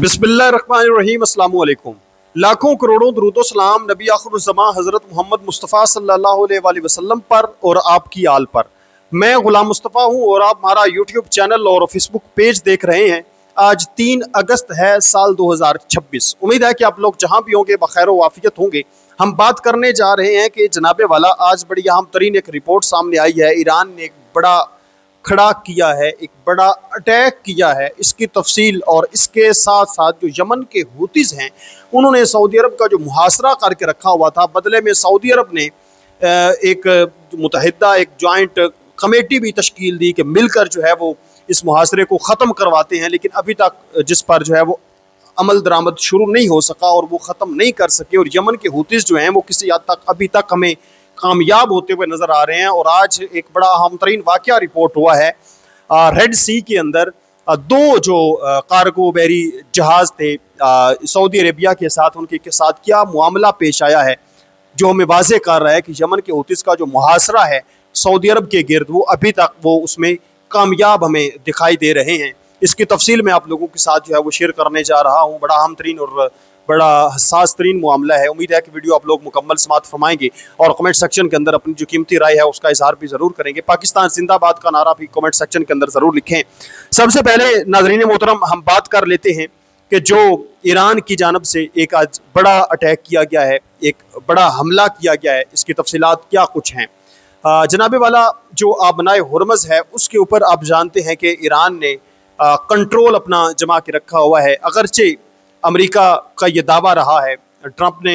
बिस्मिल्लाहिर्रहमानिर्रहीम, अस्सलाम वालेकुम। लाखों करोड़ों दुरूद सलाम नबी आखिरुज़्ज़मां हज़रत मोहम्मद मुस्तफ़ा सल्लल्लाहु अलैहि वसल्लम पर और आपकी आल पर। मैं गुलाम मुस्तफ़ा हूँ और आप हमारा यूट्यूब चैनल और फेसबुक पेज देख रहे हैं। आज 3 अगस्त है साल 2026। उम्मीद है कि आप लोग जहाँ भी होंगे बखैर वाफ़ियत होंगे। हम बात करने जा रहे हैं कि जनाबे वाला आज बड़ी अहम तरीन एक रिपोर्ट सामने आई है। ईरान ने एक बड़ा खड़ा किया है, एक बड़ा अटैक किया है। इसकी तफसील और इसके साथ साथ जो यमन के हूतीज़ हैं उन्होंने सऊदी अरब का जो मुहासरा करके रखा हुआ था, बदले में सऊदी अरब ने एक मुतहिदा एक जॉइंट कमेटी भी तश्कील दी कि मिलकर जो है वो इस मुहासरे को ख़त्म करवाते हैं। लेकिन अभी तक जिस पर जो है वो अमल दरामद शुरू नहीं हो सका और वो ख़त्म नहीं कर सके। और यमन के हूतीज़ जो हैं वो किसी हद तक अभी तक हमें कामयाब होते हुए नज़र आ रहे हैं। और आज एक बड़ा अहम तरीन वाक़या रिपोर्ट हुआ है। रेड सी के अंदर दो जो कार्गो बैरी जहाज़ थे सऊदी अरेबिया के साथ, उनके साथ क्या मामला पेश आया है जो हमें वाज़े कर रहा है कि यमन के हूतीज़ का जो मुहासरा है सऊदी अरब के गिर्द वो अभी तक वो उसमें कामयाब हमें दिखाई दे रहे हैं। इसकी तफसील मैं आप लोगों के साथ जो है वो शेयर करने जा रहा हूँ। बड़ा अहम तरीन और बड़ा हसास तरीन मामला है। उम्मीद है कि वीडियो आप लोग मुकम्मल समात फरमाएंगे और कमेंट सेक्शन के अंदर अपनी जो कीमती राय है उसका इजहार भी ज़रूर करेंगे। पाकिस्तान जिंदाबाद का नारा भी कमेंट सेक्शन के अंदर ज़रूर लिखें। सबसे पहले नाज़रीन मोहतरम हम बात कर लेते हैं कि जो ईरान की जानब से एक आज बड़ा अटैक किया गया है, एक बड़ा हमला किया गया है, इसकी तफसीलात क्या कुछ हैं। जनाबे वाला जो आबनाए हुर्मज़ है उसके ऊपर आप जानते हैं कि ईरान ने कंट्रोल अपना जमा के रखा हुआ है। अगरचे अमेरिका का ये दावा रहा है, ट्रंप ने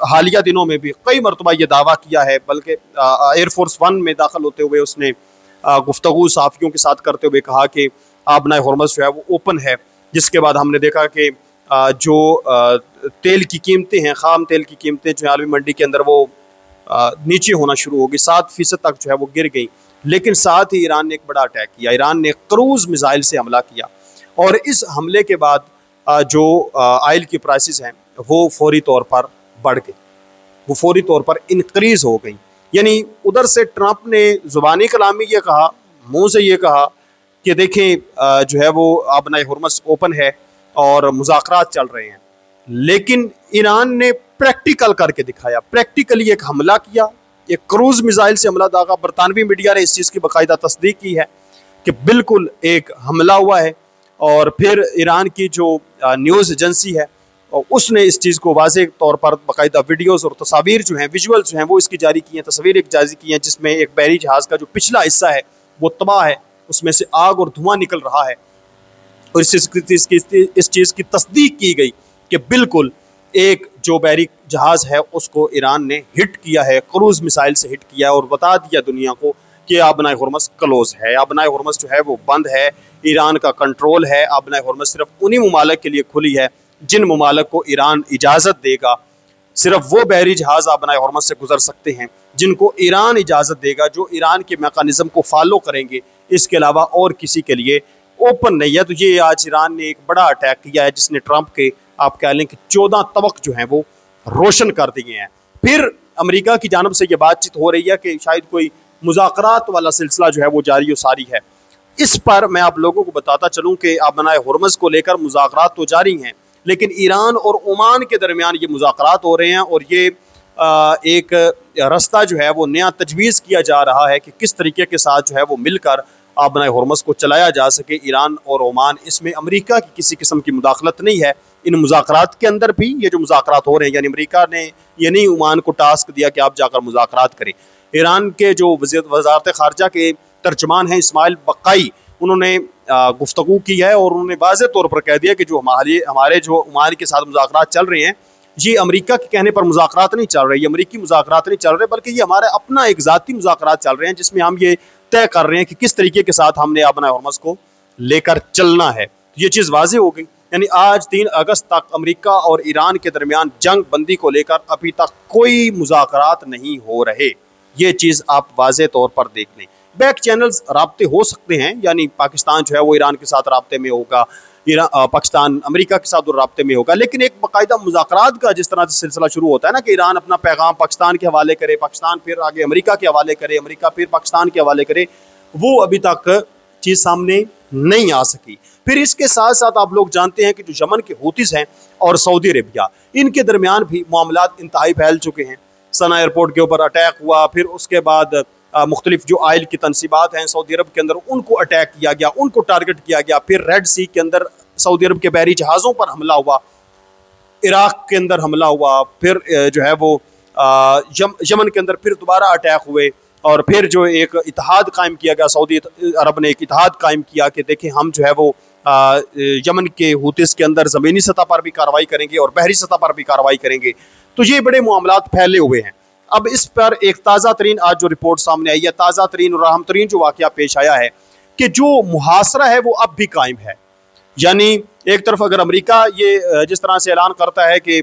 हालिया दिनों में भी कई मरतबा ये दावा किया है, बल्कि एयरफोर्स वन में दाखिल होते हुए उसने गुफ्तगू सहाफ़ियों के साथ करते हुए कहा कि आबनाए हुर्मज़ जो है वो ओपन है। जिसके बाद हमने देखा कि जो तेल की कीमतें हैं, ख़ाम तेल की कीमतें जो है आलमी मंडी के अंदर वो नीचे होना शुरू हो गई, 7% तक जो है वो गिर गई। लेकिन साथ ही ईरान ने एक बड़ा अटैक किया। ईरान ने क्रूज़ मिसाइल से हमला किया और इस हमले के बाद जो आयल की प्राइसेस हैं वो फौरी तौर पर बढ़ गई, वो फौरी तौर पर इंक्रीज़ हो गई। यानी उधर से ट्रंप ने ज़ुबानी कलामी ये कहा, मुँह से ये कहा कि देखें जो है वो आबनाए हुर्मज़ ओपन है और मुज़ाकरात चल रहे हैं। लेकिन ईरान ने प्रैक्टिकल करके दिखाया, प्रैक्टिकली एक हमला किया, एक क्रूज़ मिसाइल से हमला दागा। बरतानवी मीडिया ने इस चीज़ की बाकायदा तस्दीक की है कि बिल्कुल एक हमला हुआ है। और फिर ईरान की जो न्यूज़ एजेंसी है उसने इस चीज़ को वाज़े तौर पर बाकायदा वीडियोज़ और तस्वीर जो हैं, विजुअल्स जो हैं वो इसकी जारी की हैं, तस्वीर एक जारी की हैं जिसमें एक बहरी जहाज़ का जो पिछला हिस्सा है वो तबाह है, उसमें से आग और धुआं निकल रहा है। और इस चीज़ की तस्दीक की गई कि बिल्कुल एक जो बहरी जहाज़ है उसको ईरान ने हिट किया है, क्रूज़ मिसाइल से हिट किया और बता दिया दुनिया को कि आबनाए हुर्मज़ क्लोज़ है, आबनाए हुर्मज़ जो है वो बंद है, ईरान का कंट्रोल है। आबनाए हुर्मज़ सिर्फ उन्हीं ममालिक के लिए खुली है जिन ममालिक को ईरान इजाज़त देगा। सिर्फ वो बहरी जहाज़ आबनाए हुर्मज़ से गुजर सकते हैं जिनको ईरान इजाज़त देगा, जो ईरान के मैकानिज़म को फॉलो करेंगे। इसके अलावा और किसी के लिए ओपन नहीं है। तो ये आज ईरान ने एक बड़ा अटैक किया है जिसने ट्रंप के आप कह लें कि 14 तबक जो हैं वो रोशन कर दिए हैं। फिर अमेरिका की जानब से ये बातचीत हो रही है कि शायद कोई मुज़ाकरात वाला सिलसिला जो है वो जारी सारी है। इस पर मैं आप लोगों को बताता चलूँ कि आबनाए हुर्मज़ को लेकर मुज़ाकरात तो जारी हैं, लेकिन ईरान और ओमान के दरमियान ये मुज़ाकरात हो रहे हैं और ये एक रास्ता जो है वो नया तजवीज़ किया जा रहा है कि किस तरीके के साथ जो है वो मिलकर आबनाए हुर्मज़ को चलाया जा सके। ईरान और ओमान, इसमें अमेरिका की किसी किस्म की मुदाखलत नहीं है। इन मुज़ाकरात के अंदर भी ये जो मुज़ाकरात हो रहे हैं, यानी अमेरिका ने ये नहीं ओमान को टास्क दिया कि आप जाकर मुज़ाकरात करें। ईरान के जो वज़ारत ख़ारजा के तर्जमान हैं इस्माइल बक्काई, उन्होंने गुफ्तगू की है और उन्होंने वाज़े तौर पर कह दिया कि जो हमारे जो ओमान के साथ मुज़ाकरात चल रहे हैं ये अमेरिका के कहने पर मुज़ाकरात नहीं चल रहे, ये अमेरिकी मुज़ाकरात नहीं चल रहे, बल्कि ये हमारा अपना एक ज़ाती मुज़ाकरात चल रहे हैं जिसमें हम ये तय कर रहे हैं कि किस तरीके के साथ हमने आबनाए हुर्मज़ को लेकर चलना है। ये चीज़ वाज़े हो गई। यानी आज 3 अगस्त तक अमेरिका और ईरान के दरमियान जंग बंदी को लेकर अभी तक कोई मुज़ाकरात नहीं हो रहे। ये चीज़ आप वाज़े तौर पर देख लें। बैक चैनल्स राब्ते हो सकते हैं, यानी पाकिस्तान जो है वो ईरान के साथ राब्ते में होगा, पाकिस्तान अमेरिका के साथ राब्ते में होगा, लेकिन एक बाकायदा मुज़ाकरात का जिस तरह से सिलसिला शुरू होता है ना कि ईरान अपना पैगाम पाकिस्तान के हवाले करे, पाकिस्तान फिर आगे अमेरिका के हवाले करे, अमेरिका फिर पाकिस्तान के हवाले करे, वो अभी तक चीज़ सामने नहीं आ सकी। फिर इसके साथ साथ आप लोग जानते हैं कि जो यमन के हूतीस हैं और सऊदी अरेबिया, इनके दरमियान भी मामलात इंतहाई फैल चुके हैं। सना एयरपोर्ट के ऊपर अटैक हुआ, फिर उसके बाद मुख्तलिफ जो आयल की तनसीबात हैं सऊदी अरब के अंदर, उनको अटैक किया गया, उनको टारगेट किया गया। फिर रेड सी के अंदर सऊदी अरब के बहरी जहाज़ों पर हमला हुआ, इराक के अंदर हमला हुआ, फिर जो है वो यमन के अंदर फिर दोबारा अटैक हुए, और फिर जो एक इत्तेहाद कायम किया गया, सऊदी अरब ने एक इत्तेहाद कायम किया कि देखें हम जो है वो यमन के हूतीस के अंदर ज़मीनी सतह पर भी कार्रवाई करेंगे और बहरी सतह पर भी कार्रवाई करेंगे। तो ये बड़े मामलात फैले हुए हैं। अब इस पर एक ताज़ा तरीन आज जो रिपोर्ट सामने आई है, ताज़ा तरीन और अहम तरीन जो वाक़या पेश आया है कि जो मुहासरा है वो अब भी कायम है। यानी एक तरफ अगर अमेरिका ये जिस तरह से ऐलान करता है कि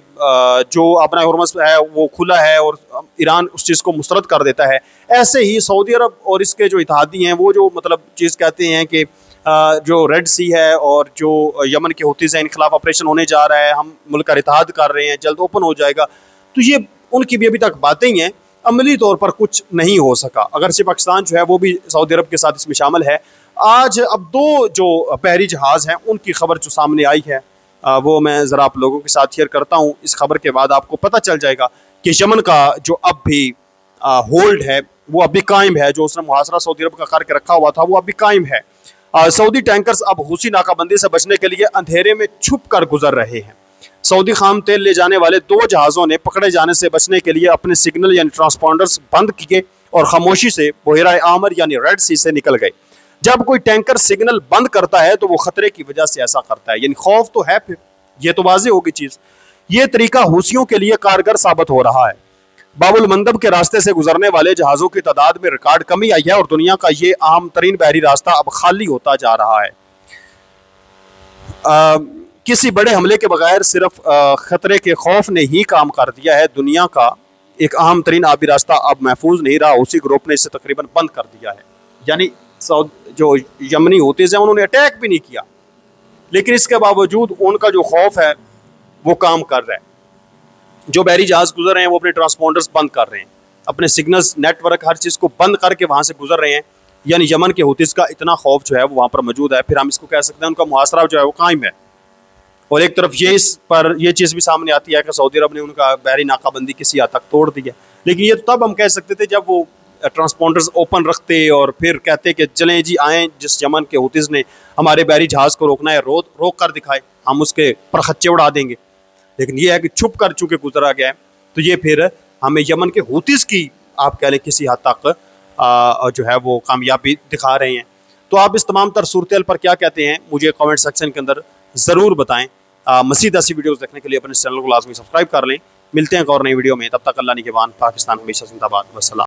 जो अपना हुर्मुज़ है वो खुला है और ईरान उस चीज़ को मुस्तरद कर देता है, ऐसे ही सऊदी अरब और इसके जो इत्तेहादी हैं वो जो मतलब चीज़ कहते हैं कि जो रेड सी है और जो यमन के हूतीस हैं, इन खिलाफ ऑपरेशन होने जा रहा है, हम मुल्क का इत्तेहाद कर रहे हैं, जल्द ओपन हो जाएगा। तो ये उनकी भी अभी तक बातें ही हैं, अमली तौर पर कुछ नहीं हो सका। अगर से पाकिस्तान जो है वो भी सऊदी अरब के साथ इसमें शामिल है। आज अब दो जो बहरी जहाज़ हैं उनकी खबर जो सामने आई है वो मैं ज़रा आप लोगों के साथ शेयर करता हूँ। इस खबर के बाद आपको पता चल जाएगा कि यमन का जो अब भी होल्ड है वो अभी कायम है, जो उसने मुहासरा सऊदी अरब का करके रखा हुआ था वो अभी कायम है। सऊदी टैंकर्स अब हूसी नाकाबंदी से बचने के लिए अंधेरे में छुप कर गुजर रहे हैं। सऊदी खाम तेल ले जाने वाले दो जहाज़ों ने पकड़े जाने से बचने के लिए अपने सिग्नल यानी ट्रांसपॉन्डर्स बंद किए और खामोशी से बहरा आमर यानी रेड सी से निकल गए। जब कोई टैंकर सिग्नल बंद करता है तो वो खतरे की वजह से ऐसा करता है, यानी खौफ तो है, फिर ये तो वाज़ेह होगी चीज़। ये तरीका हूसियों के लिए कारगर साबित हो रहा है। बाबुल मंदब के रास्ते से गुजरने वाले जहाज़ों की तादाद में रिकॉर्ड कमी आई है और दुनिया का ये अहम तरीन बहरी रास्ता अब खाली होता जा रहा है। किसी बड़े हमले के बगैर सिर्फ खतरे के खौफ ने ही काम कर दिया है। दुनिया का एक अहम तरीन आबी रास्ता अब महफूज नहीं रहा, उसी ग्रुप ने इसे तकरीबन बंद कर दिया है। यानी जो यमनी हूतीस हैं उन्होंने अटैक भी नहीं किया, लेकिन इसके बावजूद उनका जो खौफ है वो काम कर रहा है। जो बहरी जहाज गुजर रहे हैं वो अपने ट्रांसपॉन्डर्स बंद कर रहे हैं, अपने सिग्नल्स नेटवर्क हर चीज़ को बंद करके वहाँ से गुजर रहे हैं। यानी यमन के हूतीस का इतना खौफ जो है वो वहाँ पर मौजूद है। फिर हम इसको कह सकते हैं उनका मुहासरा जो है वो कायम है। और एक तरफ ये इस पर यह चीज़ भी सामने आती है कि सऊदी अरब ने उनका बहरी नाकाबंदी किसी हद तक तोड़ दी है। लेकिन ये तो तब हम कह सकते थे जब वो ट्रांसपॉन्डर्स ओपन रखते और फिर कहते कि चलें जी आएँ, जिस यमन के हूतीस ने हमारे बहरी जहाज़ को रोकना है रोक कर दिखाए, हम उसके परखच्चे उड़ा देंगे। लेकिन ये है कि छुप कर चूँकि गुजरा गया है, तो ये फिर हमें यमन के हूतीस की आप कह लें किसी हद तक जो है वो कामयाबी दिखा रहे हैं। तो आप इस तमाम तर सूरत पर क्या कहते हैं मुझे कमेंट सेक्शन के अंदर ज़रूर बताएं। मज़ीद ऐसी वीडियोस देखने के लिए अपने चैनल को लाजमी सब्सक्राइब कर लें। मिलते हैं एक और नई वीडियो में, तब तक अल्लाह निगहबान। पाकिस्तान हमेशा जिंदाबाद। वस्सलाम।